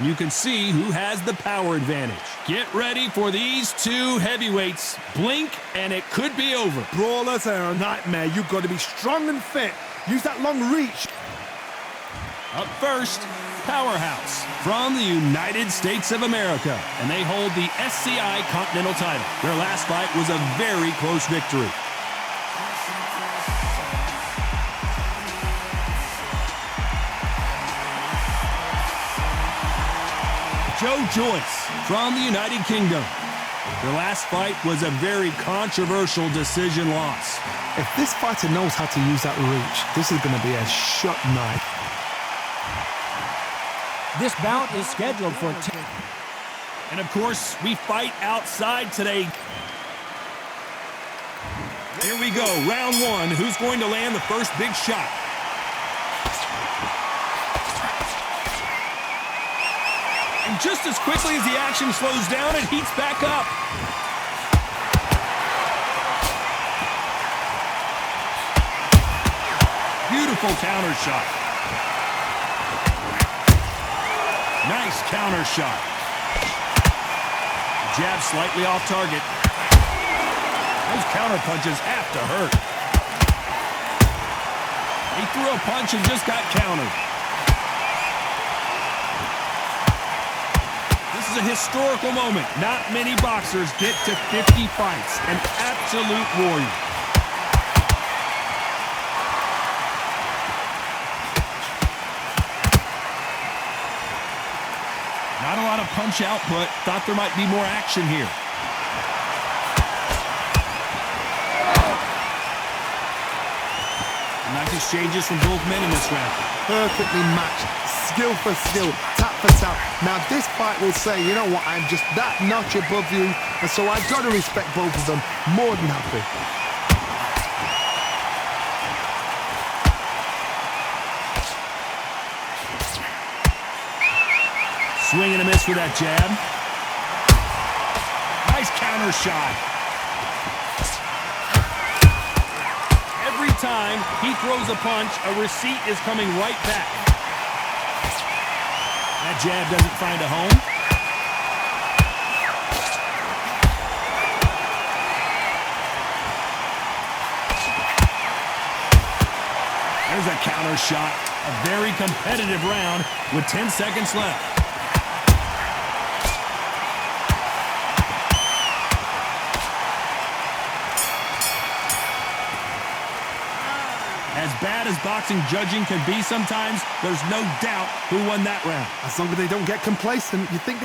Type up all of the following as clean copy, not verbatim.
You can see who has the power advantage. Get ready for these two heavyweights. Blink, and it could be over. Brawlers are a nightmare. You've got to be strong and fit. Use that long reach. Up first, Powerhouse from the United States of America, and they hold the SCI Continental title. Their last fight was a very close victory. Joe Joyce from the United Kingdom. Their last fight was a very controversial decision loss. If this fighter knows how to use that reach, this is going to be a shot night. This bout is scheduled for 10. And of course, we fight outside today. Here we go, round one. Who's going to land the first big shot? And just as quickly as the action slows down, it heats back up. Beautiful counter shot. Nice counter shot. Jab slightly off target. Those counter punches have to hurt. He threw a punch and just got countered. This is a historical moment. Not many boxers get to 50 fights. An absolute warrior. Not a lot of punch output. Thought there might be more action here. Nice exchanges from both men in this round. Perfectly matched. Skill for skill. Tap for tap. Now this fight will say, you know what, I'm just that notch above you, and so I've got to respect both of them. More than happy. Swing and a miss with that jab. Nice counter shot. Every time he throws a punch, a receipt is coming right back. That jab doesn't find a home. There's a counter shot. A very competitive round with 10 seconds left. As bad as boxing judging can be sometimes, there's no doubt who won that round. As long as they don't get complacent, you think...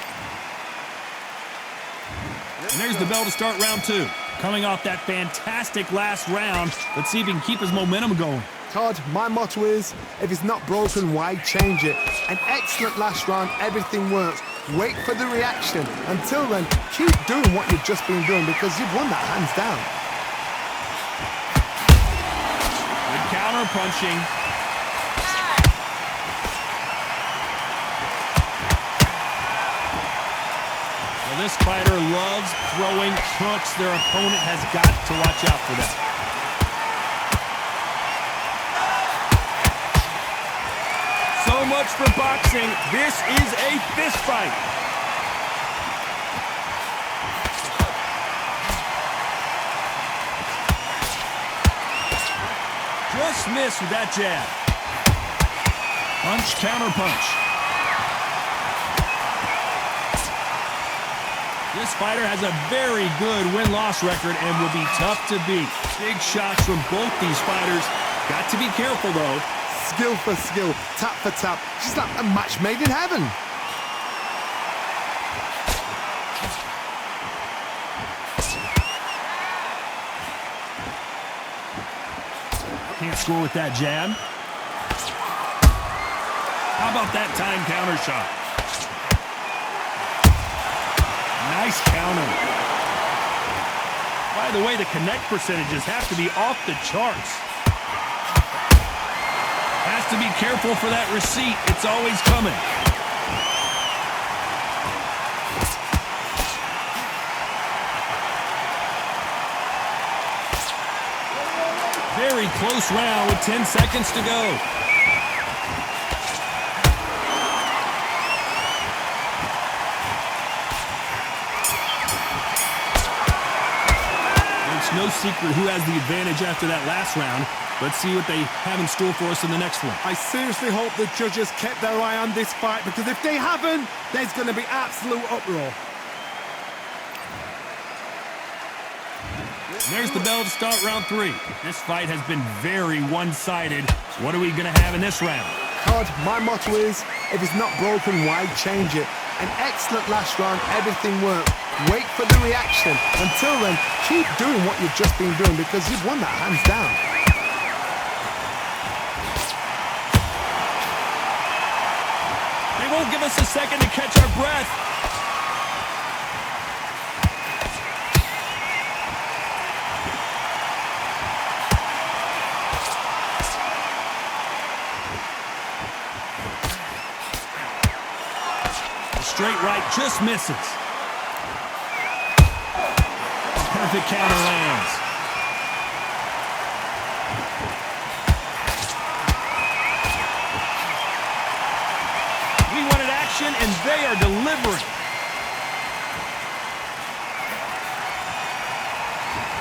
And there's the bell to start round two. Coming off that fantastic last round, let's see if he can keep his momentum going. Todd, my motto is, if it's not broken, why change it? An excellent last round, everything works. Wait for the reaction. Until then, keep doing what you've just been doing because you've won that hands down. Counter punching. Well, this fighter loves throwing hooks. Their opponent has got to watch out for that. So much for boxing. This is a fist fight. Just missed with that jab. Punch, counter punch. This fighter has a very good win-loss record and will be tough to beat. Big shots from both these fighters. Got to be careful, though. Skill for skill, tap for tap. Just like a match made in heaven. Can't score with that jab. How about that time counter shot? Nice counter. By the way, the connect percentages have to be off the charts. Has to be careful for that receipt. It's always coming. Very close round with 10 seconds to go. secret who has the advantage after that last round. Let's see what they have in store for us in the next one. I seriously hope the judges kept their eye on this fight, because if they haven't, there's going to be absolute uproar. There's the bell to start round 3. This fight has been very one-sided. What are we going to have in this round? Todd, my motto is, if it's not broken, why change it? An excellent last round, everything worked. Wait for the reaction. Until then, keep doing what you've just been doing, because you've won that hands down. They won't give us a second to catch our breath. Straight right just misses. Perfect counter lands. We wanted action, and they are delivering.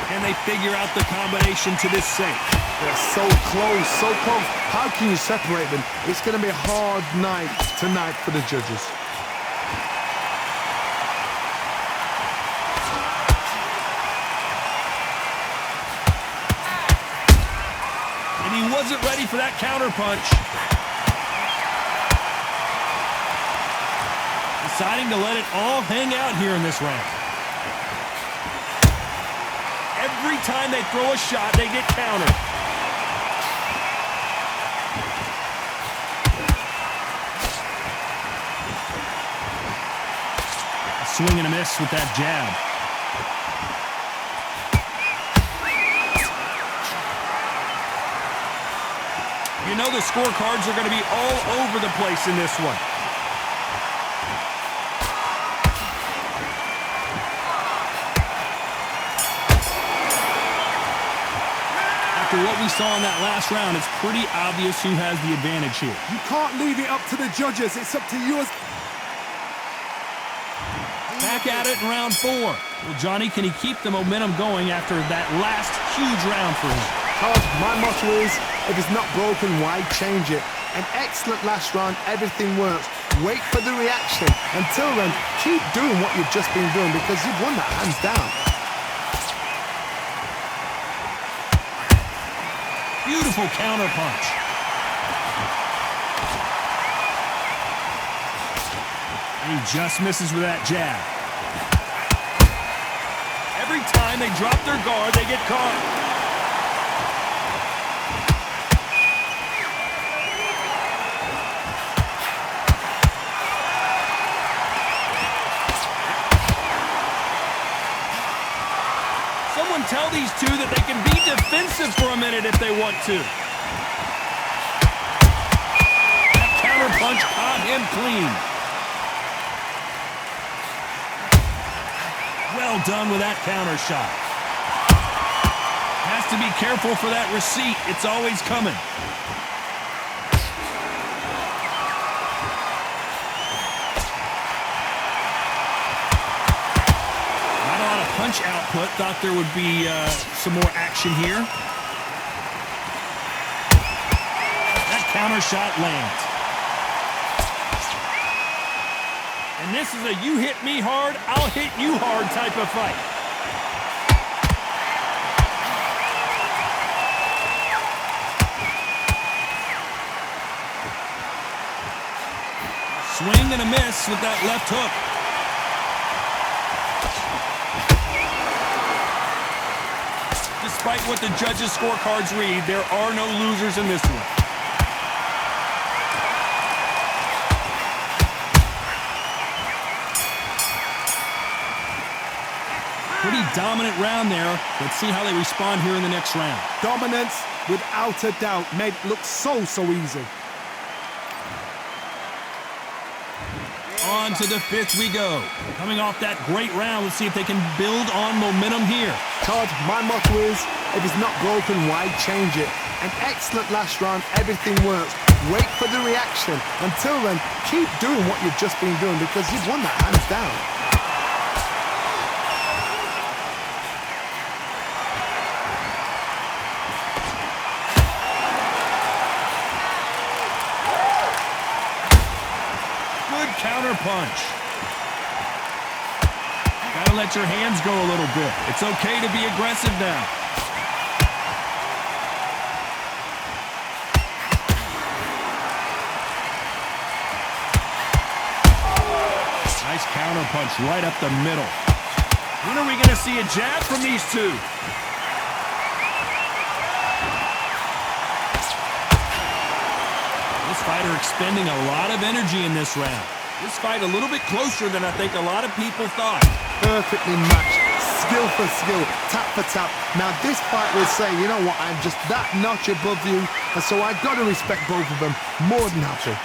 Can they figure out the combination to this safe? They're so close, so close. How can you separate them? It's going to be a hard night tonight for the judges. He wasn't ready for that counter punch. Deciding to let it all hang out here in this round. Every time they throw a shot, they get countered. A swing and a miss with that jab. You know the scorecards are going to be all over the place in this one. After what we saw in that last round, it's pretty obvious who has the advantage here. You can't leave it up to the judges. It's up to you. Back at it in round 4. Well, Johnny, can he keep the momentum going after that last huge round for him? Todd, my motto is, if it's not broken, why change it? An excellent last round, everything works. Wait for the reaction. Until then, keep doing what you've just been doing, because you've won that hands down. Beautiful counter punch. And he just misses with that jab. Every time they drop their guard, they get caught. Someone tell these two that they can be defensive for a minute if they want to. That counter punch caught him clean. Well done with that counter shot. Has to be careful for that receipt. It's always coming. Punch output. Thought there would be some more action here. That counter shot lands. And this is a you hit me hard, I'll hit you hard type of fight. Swing and a miss with that left hook. Despite what the judges' scorecards read, there are no losers in this one. Pretty dominant round there. Let's see how they respond here in the next round. Dominance, without a doubt, made it look so easy. On to the 5th we go. Coming off that great round, let's see if they can build on momentum here. Todd, my motto is, if it's not broken, why change it? An excellent last round, everything works. Wait for the reaction. Until then, keep doing what you've just been doing, because you've won that hands down. counter punch. Gotta let your hands go a little bit. It's okay to be aggressive now. Nice counter punch right up the middle. When are we going to see a jab from these two? This fighter expending a lot of energy in this round. This fight a little bit closer than I think a lot of people thought. Perfectly matched, skill for skill, tap for tap. Now this fight will say, you know what, I'm just that notch above you, and so I've got to respect both of them more than happy.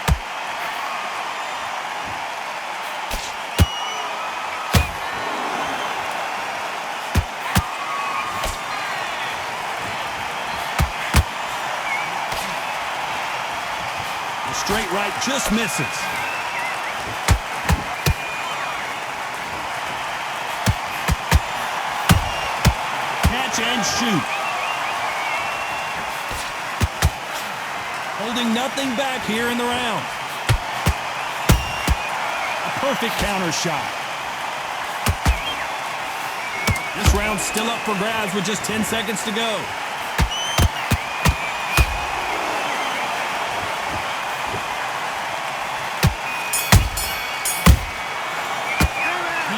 Straight right just misses. Catch and shoot. Holding nothing back here in the round. A perfect counter shot. This round's still up for grabs with just 10 seconds to go.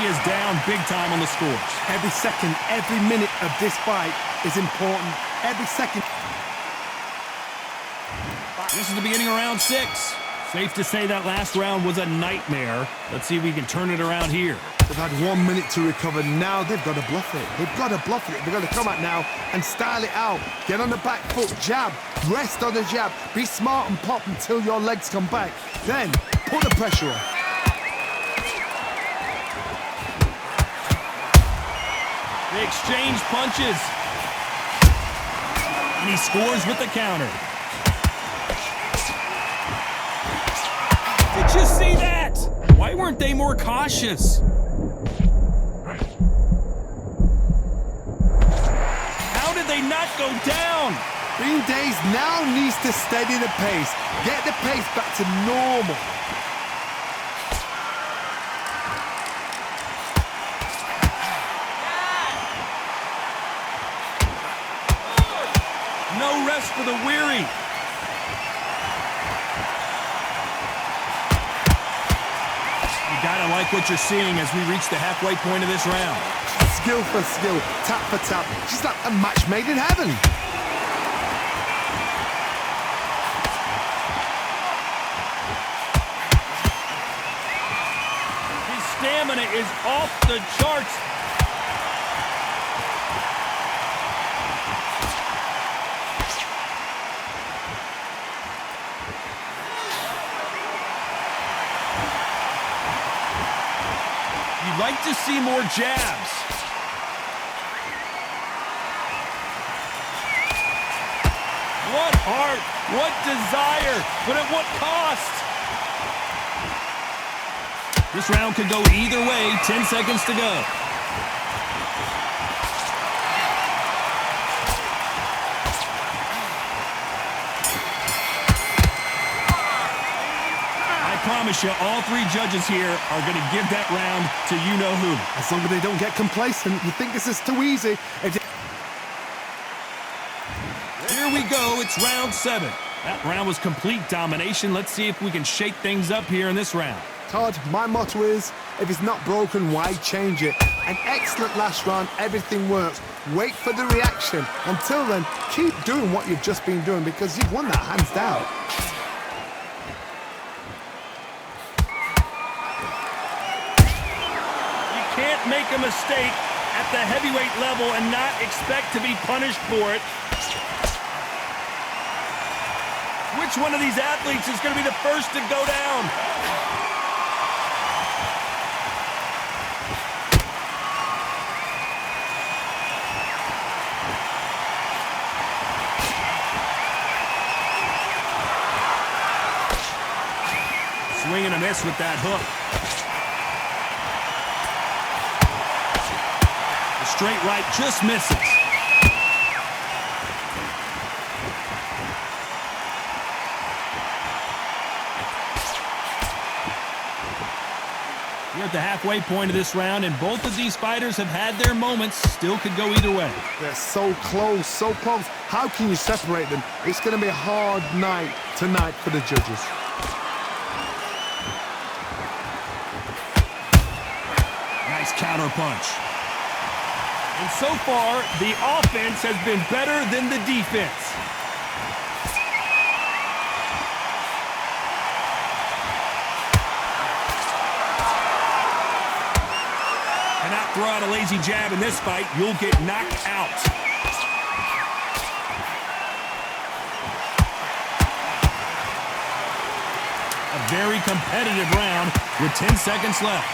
Is down big time on the scores. Every second, every minute of this fight is important. Every second. This is the beginning of round 6. Safe to say that last round was a nightmare. Let's see if we can turn it around here. They've had 1 minute to recover. Now they've got to bluff it. They've got to bluff it. They've got to come out now and style it out. Get on the back foot, jab, rest on the jab. Be smart and pop until your legs come back. Then put the pressure on. They exchange punches. And he scores with the counter. Did you see that? Why weren't they more cautious? How did they not go down? Bean Days now needs to steady the pace. Get the pace back to normal. No rest for the weary. You gotta like what you're seeing as we reach the halfway point of this round. Skill for skill, tap for tap. She's like a match made in heaven. His stamina is off the charts. You'd like to see more jabs. What heart, what desire, but at what cost? This round could go either way, 10 seconds to go. I promise you, all 3 judges here are going to give that round to you-know-who. As long as they don't get complacent, you think this is too easy. Here we go, it's round 7. That round was complete domination. Let's see if we can shake things up here in this round. Todd, my motto is, if it's not broken, why change it? An excellent last round, everything works. Wait for the reaction. Until then, keep doing what you've just been doing because you've won that hands down. You can't make a mistake at the heavyweight level and not expect to be punished for it. Which one of these athletes is going to be the first to go down? Swing and a miss with that hook. The straight right just misses. We're at the halfway point of this round, and both of these fighters have had their moments. Still could go either way. They're so close, so close. How can you separate them? It's going to be a hard night tonight for the judges. Nice counter punch. And so far, the offense has been better than the defense. Throw out a lazy jab in this fight, you'll get knocked out. A very competitive round with 10 seconds left.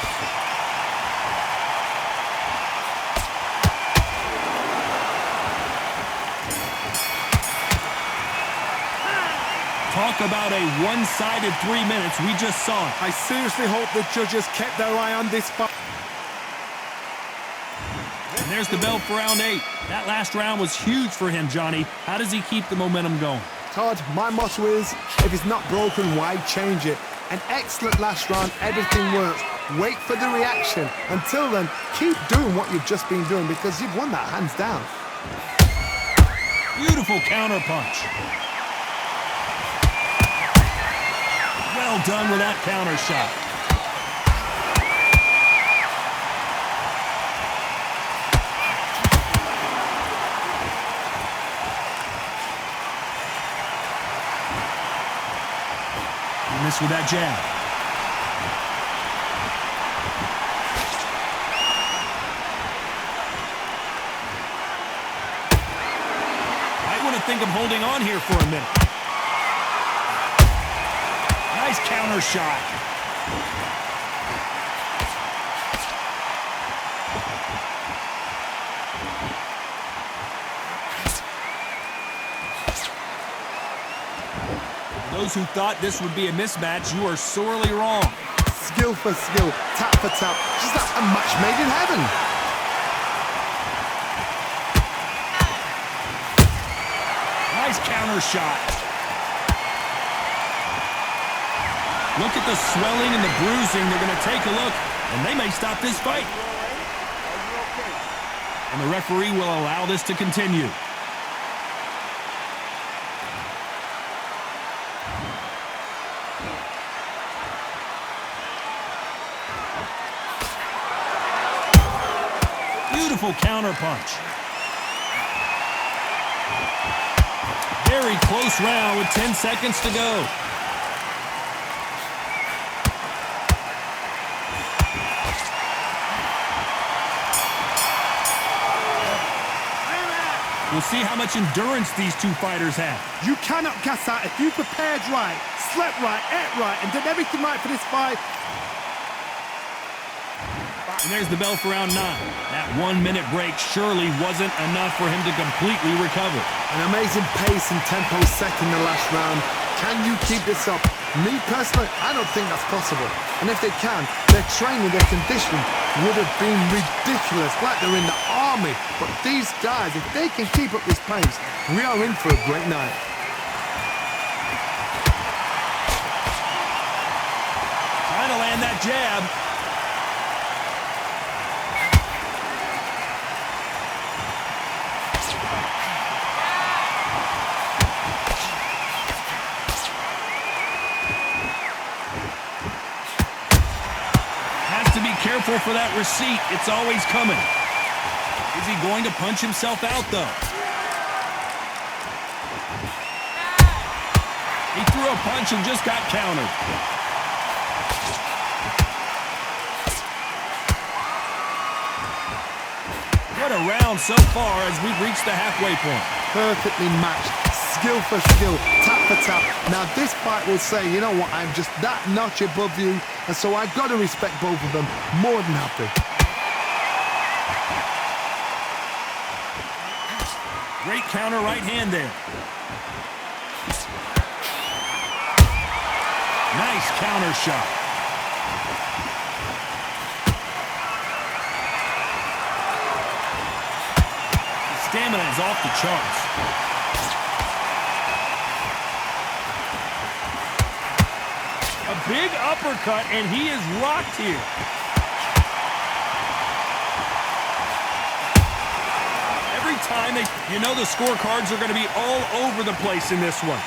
Talk about a one-sided 3 minutes. We just saw it. I seriously hope the judges kept their eye on this fight. And there's the bell for round 8. That last round was huge for him, Johnny. How does he keep the momentum going? Todd, my motto is, if it's not broken, why change it? An excellent last round, everything works. Wait for the reaction. Until then, keep doing what you've just been doing because you've won that hands down. Beautiful counter punch. Well done with that counter shot. Miss with that jab. I want to think of holding on here for a minute. Nice counter shot. Those who thought this would be a mismatch, you are sorely wrong. Skill for skill, tap for tap, just like a match made in heaven. Nice counter shot. Look at the swelling and the bruising. They're going to take a look, and they may stop this fight. And the referee will allow this to continue. Beautiful counter punch. Very close round with 10 seconds to go. We'll see how much endurance these two fighters have. You cannot gas out if you prepared right, slept right, ate right, and did everything right for this fight. And there's the bell for round 9. That 1 minute break surely wasn't enough for him to completely recover. An amazing pace and tempo set in the last round. Can you keep this up? Me personally, I don't think that's possible. And if they can, their training, their conditioning would have been ridiculous, like they're in the army. But these guys, if they can keep up this pace, we are in for a great night. Trying to land that jab. Careful for that receipt. It's always coming. Is he going to punch himself out, though? He threw a punch and just got countered. What a round so far as we've reached the halfway point. Perfectly matched. Skill for skill, tap for tap. Now this fight will say, you know what, I'm just that notch above you, and so I've got to respect both of them more than happy. Great counter right hand there. Nice counter shot. His stamina is off the charts. Big uppercut, and he is rocked here. time. You know the scorecards are going to be all over the place in this one.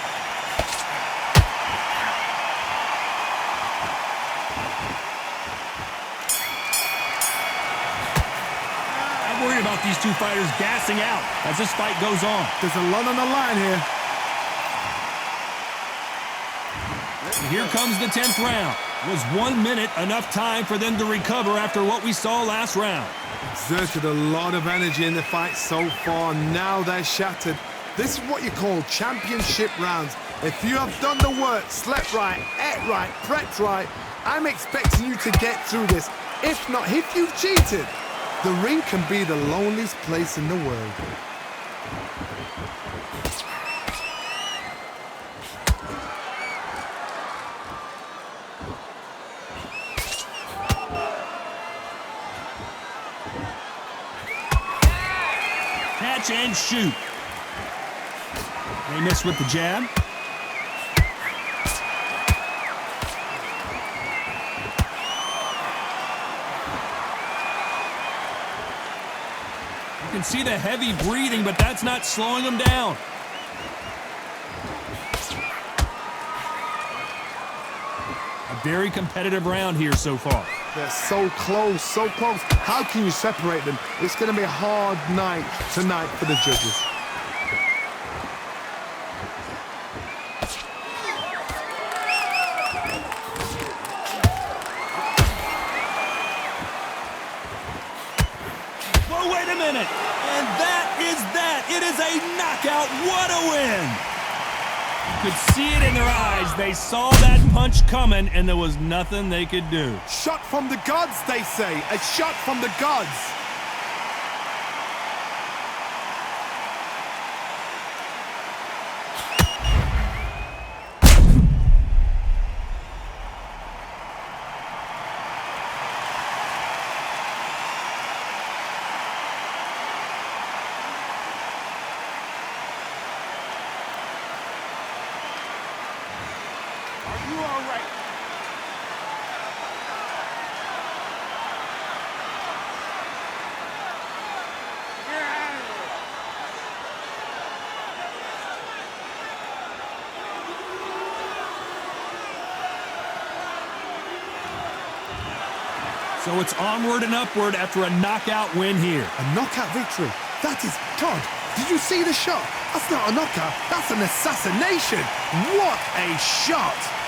I'm worried about these two fighters gassing out as this fight goes on. There's a lot on the line here. Here comes the 10th round. Was 1 minute enough time for them to recover after what we saw last round? Exerted a lot of energy in the fight so far. Now they're shattered. This is what you call championship rounds. If you have done the work, slept right, ate right, prepped right, I'm expecting you to get through this. If not, if you've cheated, the ring can be the loneliest place in the world. Catch and shoot. They miss with the jab. You can see the heavy breathing, but that's not slowing them down. A very competitive round here so far. They're so close, so close. How can you separate them? It's going to be a hard night tonight for the judges. Well, wait a minute. And that is that. It is a knockout. What a win. You could see it in their eyes. They saw that punch coming, and there was nothing they could do. Shot from the gods, they say. A shot from the gods. You all right? So it's onward and upward after a knockout win here. A knockout victory. That is God. Did you see the shot? That's not a knockout. That's an assassination. What a shot.